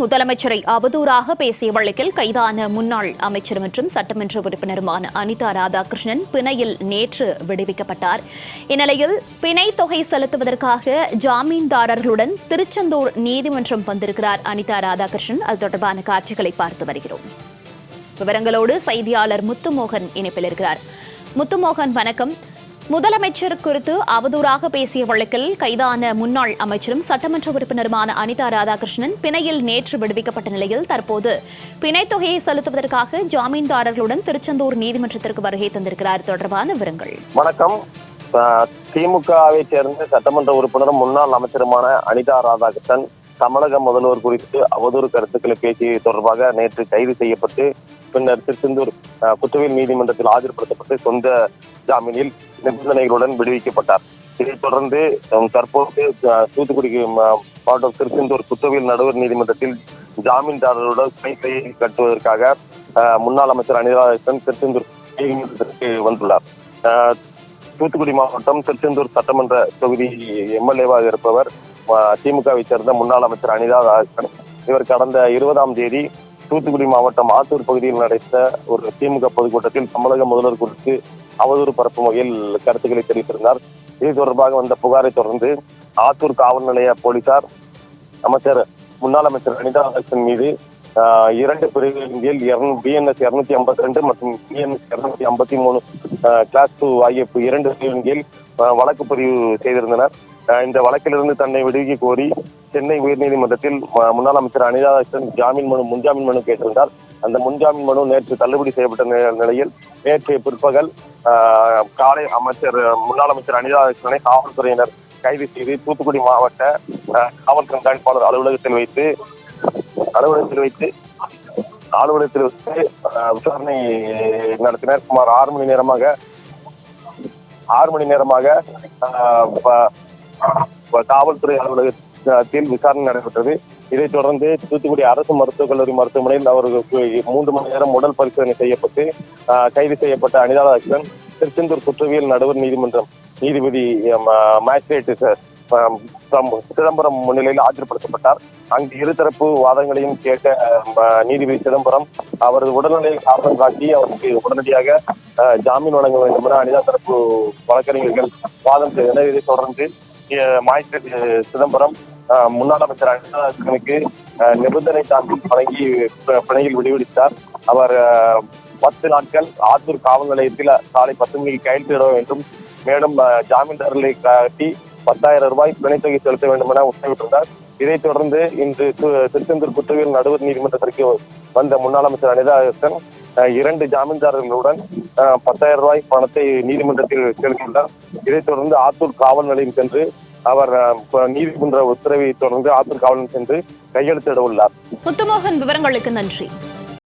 முதலமைச்சரை அவதூறாக பேசிய வழக்கில் கைதான முன்னாள் அமைச்சர் மற்றும் சட்டமன்ற உறுப்பினருமான அனிதா ராதாகிருஷ்ணன் பிணையில் நேற்று விடுவிக்கப்பட்டார். இந்நிலையில் பிணை தொகை செலுத்துவதற்காக ஜாமீன்தாரர்களுடன் திருச்செந்தூர் நீதிமன்றம் வந்திருக்கிறார் அனிதா ராதாகிருஷ்ணன். அது தொடர்பான காட்சிகளை பார்த்து வருகிறோம். விவரங்களோடு செய்தியாளர் முத்துமோகன் இணைப்பில் இருக்கிறார். முத்துமோகன், வணக்கம். முதலமைச்சர் குறித்து அவதூறாக பேசிய வழக்கில் கைதான முன்னாள் அமைச்சரும் சட்டமன்ற உறுப்பினருமான அனிதா ராதாகிருஷ்ணன் பிணையில் நேற்று விடுவிக்கப்பட்ட நிலையில் தற்போது பிணைத் தொகையை செலுத்துவதற்காக ஜாமீன்தாரர்களுடன் திருச்செந்தூர் நீதிமன்றத்திற்கு வருகை தந்திருக்கிறார். தொடர்பான விவரங்கள். வணக்கம். திமுகவை சேர்ந்த சட்டமன்ற உறுப்பினரும் முன்னாள் அமைச்சருமான அனிதா ராதாகிருஷ்ணன் தமிழக முதல்வர் குறித்து அவதூறு கருத்துக்களை பேசிய தொடர்பாக நேற்று கைது செய்யப்பட்டு பின்னர் திருச்செந்தூர் குற்றவியல் நீதிமன்றத்தில் ஆஜர்படுத்தப்பட்டு சொந்த ஜாமீனில் நிபந்தனைகளுடன் விடுவிக்கப்பட்டார். இதைத் தொடர்ந்து தற்போது தூத்துக்குடி மாவட்டம் திருச்செந்தூர் குற்றவியல் நடுவர் நீதிமன்றத்தில் ஜாமீன்தாரருடன் பிணை கட்டுவதற்காக முன்னாள் அமைச்சர் அனிதா ராதாகிருஷ்ணன் திருச்செந்தூர் நீதிமன்றத்திற்கு வந்துள்ளார். தூத்துக்குடி மாவட்டம் திருச்செந்தூர் சட்டமன்ற தொகுதி எம்எல்ஏவாக இருப்பவர் திமுகவை சேர்ந்த முன்னாள் அமைச்சர் அனிதா ராதாகிருஷ்ணன். இவர் கடந்த 20ஆம் தேதி தூத்துக்குடி மாவட்டம் ஆத்தூர் பகுதியில் நடைபெற்ற ஒரு திமுக பொதுக்கூட்டத்தில் தமிழக முதல்வர் குறித்து அவதூறு பரப்பும் வகையில் கருத்துக்களை தெரிவித்திருந்தார். இது தொடர்பாக வந்த புகாரை தொடர்ந்து ஆத்தூர் காவல் நிலைய போலீசார் முன்னாள் அமைச்சர் அனிதா ராதாகிருஷ்ணன் மீது 2 பிரிவுகளின் கீழ் BNS 252 மற்றும் BNS 253 கிளாஸ் 2 ஆகிய 2 பிரிவின் கீழ் வழக்கு பதிவு செய்திருந்தனர். இந்த வழக்கிலிருந்து தன்னை விடுவிக்க கோரி சென்னை உயர்நீதிமன்றத்தில் முன்னாள் அமைச்சர் அனிதா ராதாகிருஷ்ணன் முன்ஜாமீன் மனு கேட்டிருந்தார். அந்த முன்ஜாமீன் மனு நேற்று தள்ளுபடி செய்யப்பட்ட நிலையில் நேற்று பிற்பகல் காலை முன்னாள் அமைச்சர் அனிதா ராதாகிருஷ்ணனை காவல்துறையினர் கைது செய்து தூத்துக்குடி மாவட்ட காவல் கண்காணிப்பாளர் அலுவலகத்தில் வைத்து விசாரணை நடத்தினர். சுமார் 6 மணி நேரமாக காவல்துறை அலுவலகத்தில் விசாரணை நடைபெற்றது. இதைத் தொடர்ந்து தூத்துக்குடி அரசு மருத்துவக் கல்லூரி மருத்துவமனையில் அவர்களுக்கு 3 மணி நேரம் உடல் பரிசோதனை செய்யப்பட்டு கைது செய்யப்பட்ட அனிதா ராதாகிருஷ்ணன் திருச்செந்தூர் குற்றவியல் நடுவர் நீதிமன்றம் நீதிபதி மேஜிஸ்ட்ரேட் சிதம்பரம் முன்னிலையில் ஆஜர்படுத்தப்பட்டார். அங்கு இருதரப்பு வாதங்களையும் கேட்ட நீதிபதி சிதம்பரம் அவரது உடல்நிலையை காரணம் காட்டி அவருக்கு உடனடியாக ஜாமீன் வழங்க வேண்டும் என அனிதா தரப்பு வழக்கறிஞர்கள் வாதம் செய்தனர். இதைத் தொடர்ந்து மேஜிஸ்ட்ரேட் சிதம்பரம் முன்னாள் அமைச்சர் அனிதா ராதாகிருஷ்ணனுக்கு நிபந்தனை ஜாமீன் வழங்கி பிணையில் விடுவித்தார். அவர் 10 நாட்கள் ஆத்தூர் காவல் நிலையத்தில் காலை 10 மணிக்கு கையெழுத்திட வேண்டும், மேலும் ஜாமீன்தாரர்களை காட்டி 10,000 ரூபாய் பிணைத் தொகை செலுத்த வேண்டும் என உத்தரவிட்டிருந்தார். இதைத் தொடர்ந்து இன்று திருச்செந்தூர் குற்றவியல் நடுவர் நீதிமன்றத்திற்கு வந்த முன்னாள் அமைச்சர் அனிதா ராதாகிருஷ்ணன் 2 ஜாமீன்தாரர்களுடன் 10,000 ரூபாய் பணத்தை நீதிமன்றத்தில் செலுத்தியுள்ளார். இதைத் தொடர்ந்து ஆத்தூர் காவல் நிலையம் சென்று அவர் நீதிமன்ற உத்தரவை தொடர்ந்து ஆத்தூர் காவல் நிலையம் சென்று கையெழுத்திட உள்ளார். முத்துமோகன், விவரங்களுக்கு நன்றி.